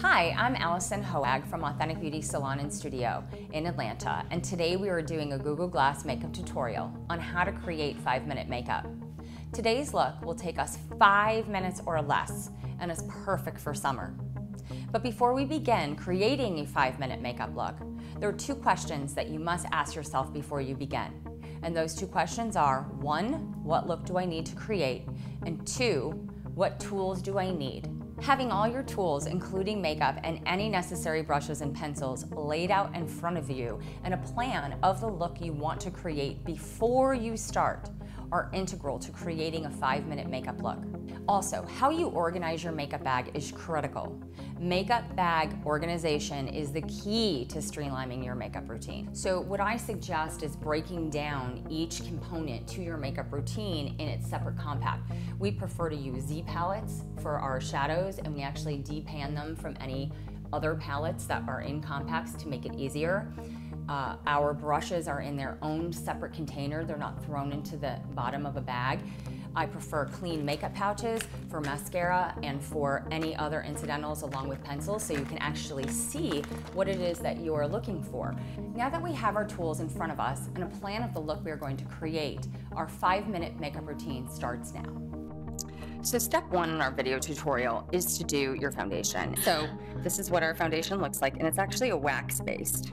Hi, I'm Alyson Howard-Hoag from Authentic Beauty Salon and Studio in Atlanta, and today we are doing a Google Glass makeup tutorial on how to create 5-minute makeup. Today's look will take us 5 minutes or less and is perfect for summer. But before we begin creating a 5-minute makeup look, there are 2 questions that you must ask yourself before you begin. And those 2 questions are, 1, what look do I need to create? And 2, what tools do I need? Having all your tools, including makeup and any necessary brushes and pencils, laid out in front of you and a plan of the look you want to create before you start are integral to creating a 5-minute makeup look. Also, how you organize your makeup bag is critical. Makeup bag organization is the key to streamlining your makeup routine. So what I suggest is breaking down each component to your makeup routine in its separate compact. We prefer to use Z palettes for our shadows, and we actually depan them from any other palettes that are in compacts to make it easier. Our brushes are in their own separate container. They're not thrown into the bottom of a bag. I prefer clean makeup pouches for mascara and for any other incidentals along with pencils, so you can actually see what it is that you are looking for. Now that we have our tools in front of us and a plan of the look we are going to create, our 5-minute makeup routine starts now. So step 1 in our video tutorial is to do your foundation. So this is what our foundation looks like, and it's actually a wax-based.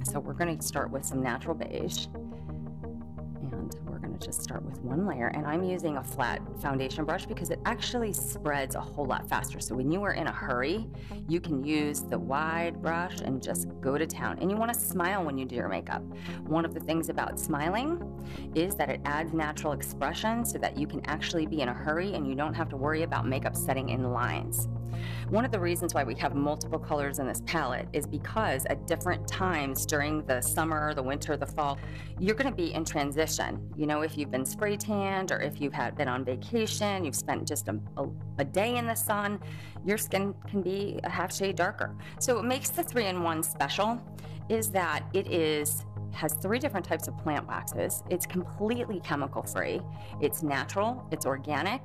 So we're going to start with some natural beige, and we're going to just start with 1 layer, and I'm using a flat foundation brush because it actually spreads a whole lot faster. So when you are in a hurry, you can use the wide brush and just go to town. And you want to smile when you do your makeup. One of the things about smiling is that it adds natural expression so that you can actually be in a hurry and you don't have to worry about makeup setting in lines. One of the reasons why we have multiple colors in this palette is because at different times during the summer, the winter, the fall, you're going to be in transition. You know, if you've been spray tanned or if you've been on vacation, you've spent just a day in the sun, your skin can be a half shade darker. So what makes the 3-in-1 special is that it has 3 different types of plant waxes. It's completely chemical free, it's natural, it's organic,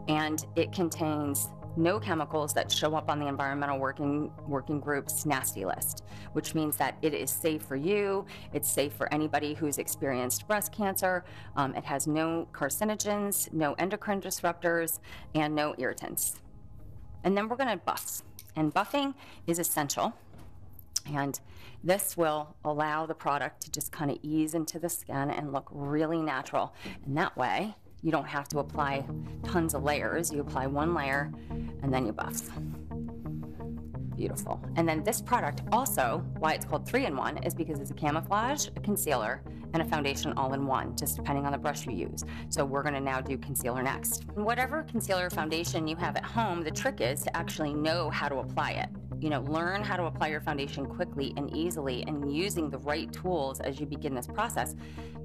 and it contains no chemicals that show up on the Environmental Working Group's nasty list, which means that it is safe for you, it's safe for anybody who's experienced breast cancer, it has no carcinogens, no endocrine disruptors, and no irritants. And then we're gonna buff, and buffing is essential, and this will allow the product to just kind of ease into the skin and look really natural, and that way you don't have to apply tons of layers. You apply 1 layer and then you buff. Beautiful. And then this product also, why it's called 3-in-1, is because it's a camouflage, a concealer, and a foundation all in one, just depending on the brush you use. So we're gonna now do concealer next. Whatever concealer or foundation you have at home, the trick is to actually know how to apply it. You know, learn how to apply your foundation quickly and easily and using the right tools as you begin this process.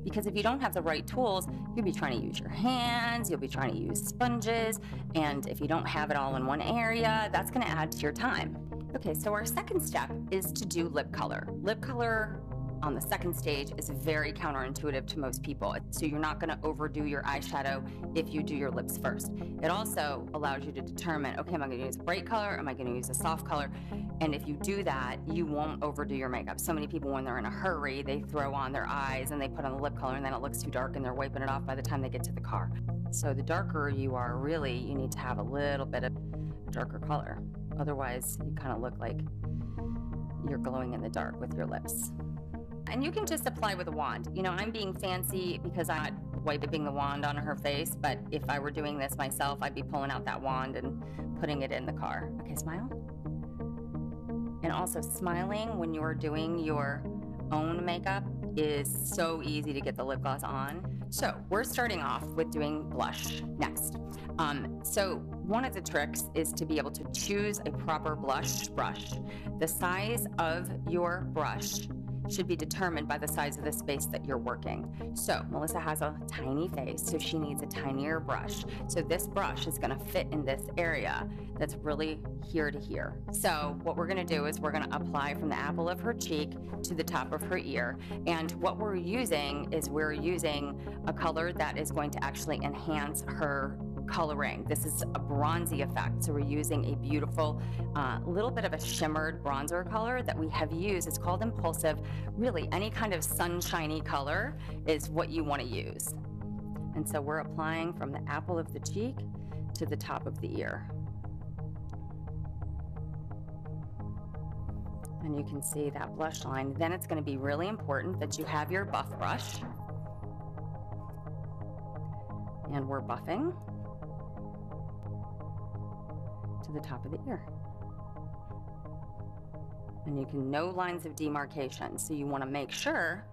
Because if you don't have the right tools, you'll be trying to use your hands, you'll be trying to use sponges, and if you don't have it all in one area, that's gonna add to your time. Okay, so our second step is to do lip color. Lip color on the second stage is very counterintuitive to most people. So you're not gonna overdo your eyeshadow if you do your lips first. It also allows you to determine, okay, am I gonna use a bright color? Am I gonna use a soft color? And if you do that, you won't overdo your makeup. So many people, when they're in a hurry, they throw on their eyes and they put on the lip color and then it looks too dark and they're wiping it off by the time they get to the car. So the darker you are, really, you need to have a little bit of darker color. Otherwise, you kind of look like you're glowing in the dark with your lips. And you can just apply with a wand. You know, I'm being fancy because I'm not wiping the wand on her face, but if I were doing this myself, I'd be pulling out that wand and putting it in the car. Okay, smile. And also smiling when you're doing your own makeup is so easy to get the lip gloss on. So we're starting off with doing blush next. So one of the tricks is to be able to choose a proper blush brush. The size of your brush should be determined by the size of the space that you're working. So Melissa has a tiny face, so she needs a tinier brush. So this brush is gonna fit in this area that's really here to here. So what we're gonna do is we're gonna apply from the apple of her cheek to the top of her ear. And what we're using is we're using a color that is going to actually enhance her coloring. This is a bronzy effect. So we're using a beautiful little bit of a shimmered bronzer color that we have used. It's called Impulsive. Really, any kind of sunshiny color is what you want to use. And so we're applying from the apple of the cheek to the top of the ear. And you can see that blush line. Then it's going to be really important that you have your buff brush. And we're buffing to the top of the ear. And you can no lines of demarcation. So you want to make sure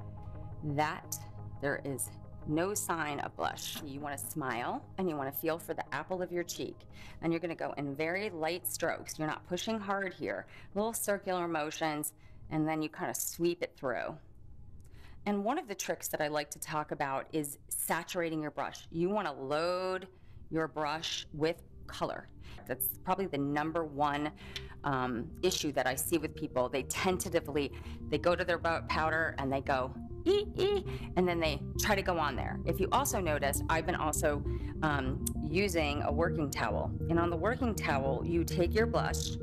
that there is no sign of blush. You want to smile and you want to feel for the apple of your cheek. And you're going to go in very light strokes. You're not pushing hard here. Little circular motions, and then you kind of sweep it through. And one of the tricks that I like to talk about is saturating your brush. You want to load your brush with color. That's probably the number one issue that I see with people. They tentatively, they go to their powder and they go, and then they try to go on there. If you also noticed, I've been also using a working towel. And on the working towel, you take your brush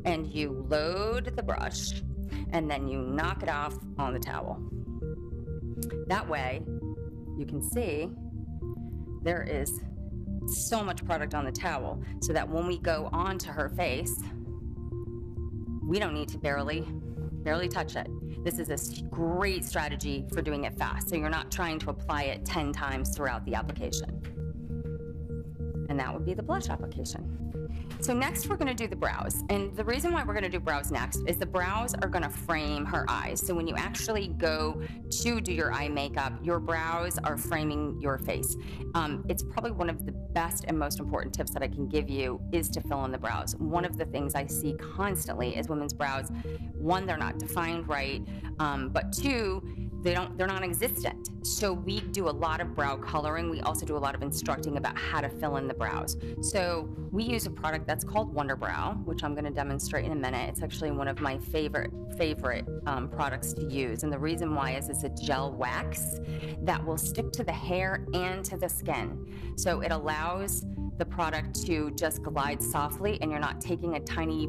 and you load the brush and then you knock it off on the towel. That way, you can see there is so much product on the towel so that when we go onto her face, we don't need to barely touch it. This is a great strategy for doing it fast, so you're not trying to apply it 10 times throughout the application. And that would be the blush application. So next we're gonna do the brows. And the reason why we're gonna do brows next is the brows are gonna frame her eyes. So when you actually go to do your eye makeup, your brows are framing your face. It's probably one of the best and most important tips that I can give you is to fill in the brows. One of the things I see constantly is women's brows, one, they're not defined right, but two, they're non-existent. So we do a lot of brow coloring. We also do a lot of instructing about how to fill in the brows. So we use a product that's called Wonder Brow, which I'm gonna demonstrate in a minute. It's actually one of my favorite products to use. And the reason why is it's a gel wax that will stick to the hair and to the skin. So it allows the product to just glide softly and you're not taking a tiny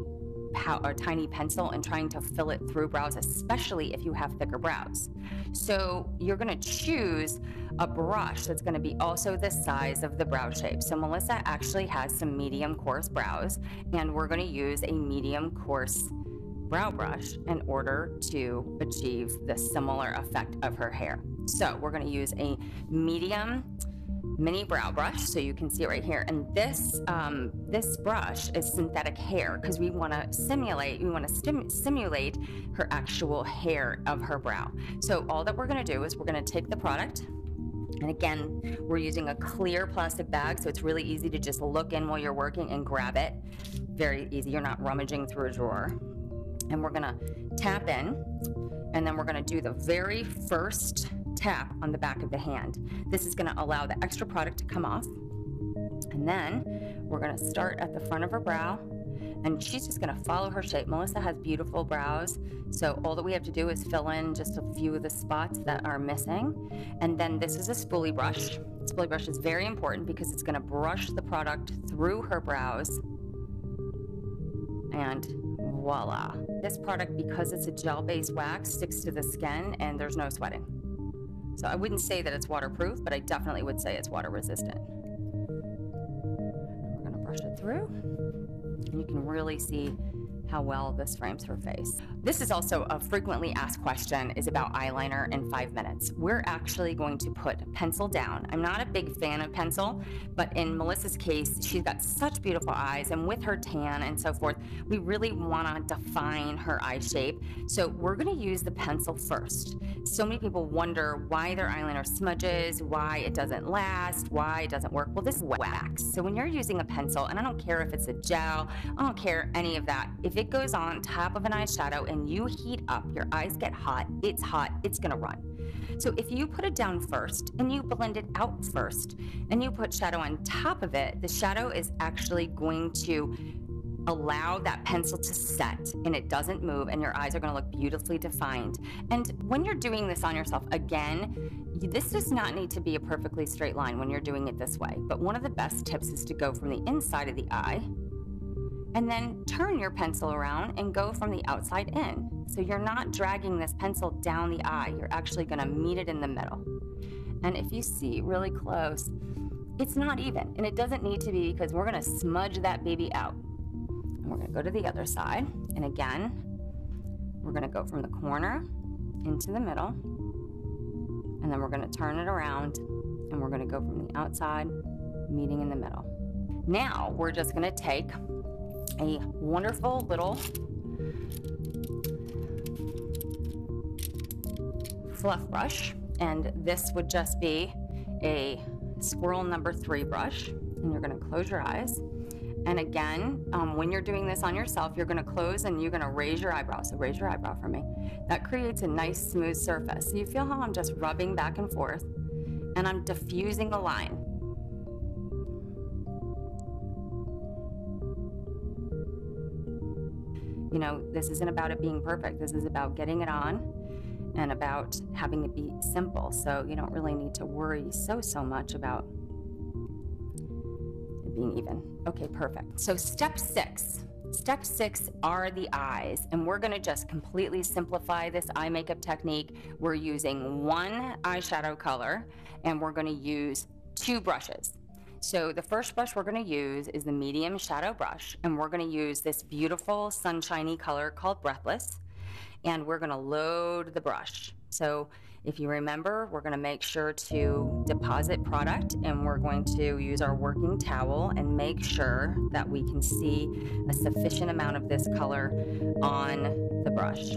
pencil and trying to fill it through brows, especially if you have thicker brows. So you're gonna choose a brush that's gonna be also the size of the brow shape. So Melissa actually has some medium coarse brows, and we're gonna use a medium coarse brow brush in order to achieve the similar effect of her hair. So we're gonna use a medium mini brow brush, so you can see it right here. And this brush is synthetic hair because we want to simulate her actual hair of her brow. So all that we're going to do is we're going to take the product, and again, we're using a clear plastic bag, so it's really easy to just look in while you're working and grab it. Very easy. You're not rummaging through a drawer. And we're going to tap in, and then we're going to do the very first tap on the back of the hand. This is going to allow the extra product to come off. And then we're going to start at the front of her brow, and she's just going to follow her shape. Melissa has beautiful brows, so all that we have to do is fill in just a few of the spots that are missing. And then this is a spoolie brush. Spoolie brush is very important because it's going to brush the product through her brows. And voila. This product, because it's a gel-based wax, sticks to the skin and there's no sweating. So I wouldn't say that it's waterproof, but I definitely would say it's water resistant. We're gonna brush it through, and you can really see how well this frames her face. This is also a frequently asked question, is about eyeliner in 5 minutes. We're actually going to put pencil down. I'm not a big fan of pencil, but in Melissa's case, she's got such beautiful eyes, and with her tan and so forth, we really wanna define her eye shape. So we're gonna use the pencil first. So many people wonder why their eyeliner smudges, why it doesn't last, why it doesn't work. Well, this is wax. So when you're using a pencil, and I don't care if it's a gel, I don't care any of that. If it goes on top of an eyeshadow and you heat up, your eyes get hot, it's gonna run. So if you put it down first and you blend it out first and you put shadow on top of it, the shadow is actually going to allow that pencil to set and it doesn't move, and your eyes are gonna look beautifully defined. And when you're doing this on yourself, again, this does not need to be a perfectly straight line when you're doing it this way. But one of the best tips is to go from the inside of the eye and then turn your pencil around and go from the outside in. So you're not dragging this pencil down the eye, you're actually gonna meet it in the middle. And if you see really close, it's not even, and it doesn't need to be, because we're gonna smudge that baby out. And we're gonna go to the other side, and again, we're gonna go from the corner into the middle, and then we're gonna turn it around, and we're gonna go from the outside, meeting in the middle. Now, we're just gonna take a wonderful little fluff brush, and this would just be a Swirl number 3 brush, and you're gonna close your eyes. And again, when you're doing this on yourself, you're gonna close and you're gonna raise your eyebrow. So raise your eyebrow for me. That creates a nice smooth surface. So you feel how I'm just rubbing back and forth, and I'm diffusing the line. You know, this isn't about it being perfect. This is about getting it on and about having it be simple. So you don't really need to worry so much about it being even. Okay, perfect. So step 6. Step 6 are the eyes, and we're gonna just completely simplify this eye makeup technique. We're using one eyeshadow color, and we're gonna use 2 brushes. So the first brush we're gonna use is the medium shadow brush, and we're gonna use this beautiful sunshiny color called Breathless, and we're gonna load the brush. So if you remember, we're gonna make sure to deposit product, and we're going to use our working towel and make sure that we can see a sufficient amount of this color on the brush.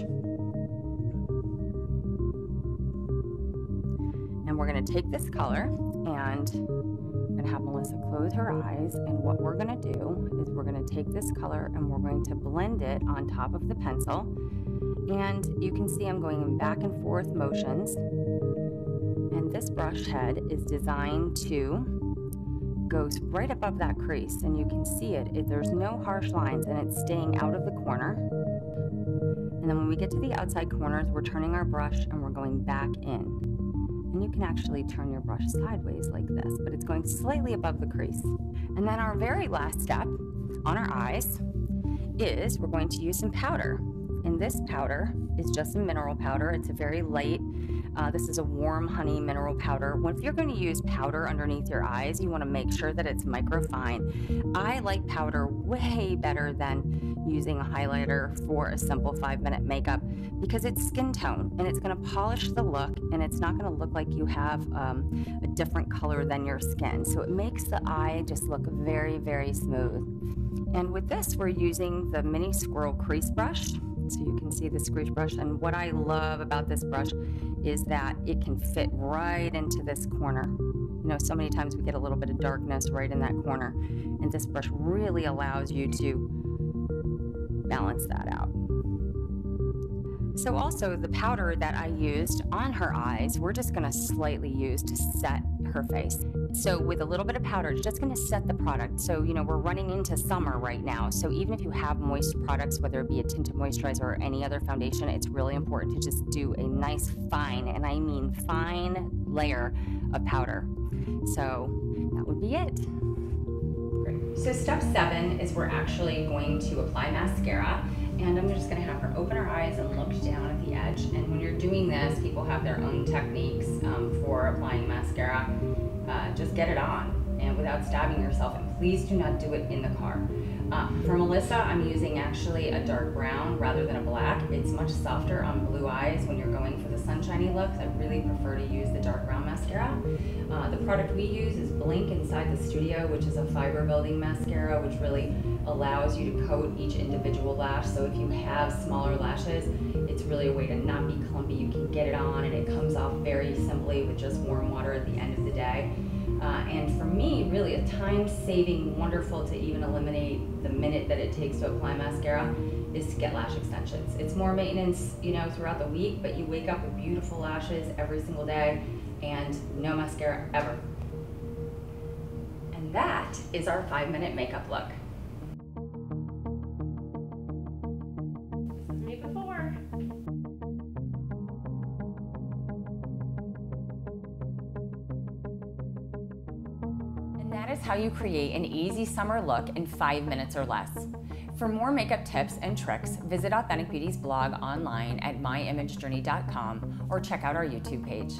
And we're gonna take this color, and we're gonna have Melissa close her eyes, and what we're gonna do is we're gonna take this color and we're going to blend it on top of the pencil. And you can see I'm going in back and forth motions, and this brush head is designed to go right above that crease, and you can see it. There's no harsh lines, and it's staying out of the corner. And then when we get to the outside corners, we're turning our brush and we're going back in. And you can actually turn your brush sideways like this, but it's going slightly above the crease. And then our very last step on our eyes is we're going to use some powder. And this powder is just a mineral powder. It's a very light, this is a warm honey mineral powder. If you're going to use powder underneath your eyes, you want to make sure that it's microfine. I like powder way better than using a highlighter for a simple 5-minute makeup, because it's skin tone and it's going to polish the look, and it's not going to look like you have a different color than your skin. So it makes the eye just look very smooth. And with this, we're using the mini squirrel crease brush. So you can see this crease brush, and what I love about this brush is that it can fit right into this corner. You know, so many times we get a little bit of darkness right in that corner, and this brush really allows you to balance that out. So also the powder that I used on her eyes, we're just gonna slightly use to set her face. So with a little bit of powder, it's just gonna set the product. So, you know, we're running into summer right now. So even if you have moist products, whether it be a tinted moisturizer or any other foundation, it's really important to just do a nice fine, and I mean fine, layer of powder. So that would be it. Great. So step 7 is we're actually going to apply mascara. And I'm just gonna have her open her eyes and look down at the edge. And when you're doing this, people have their own techniques for applying mascara. Just get it on, and without stabbing yourself, and please do not do it in the car. For Melissa, I'm using actually a dark brown rather than a black. It's much softer on blue eyes when you're going for the sunshiny look. I really prefer to use the dark brown mascara. The product we use is Blink Inside the Studio, which is a fiber building mascara, which really allows you to coat each individual lash. So if you have smaller lashes, it's really a way to not be clumpy. You can get it on, and it comes off very simply with just warm water at the end of the day. And for me, really a time-saving, wonderful to even eliminate the minute that it takes to apply mascara is to get lash extensions. It's more maintenance, you know, throughout the week, but you wake up with beautiful lashes every single day and no mascara ever. And that is our 5-minute makeup look. you create an easy summer look in 5 minutes or less. For more makeup tips and tricks, visit Authentic Beauty's blog online at myImageJourney.com or check out our YouTube page.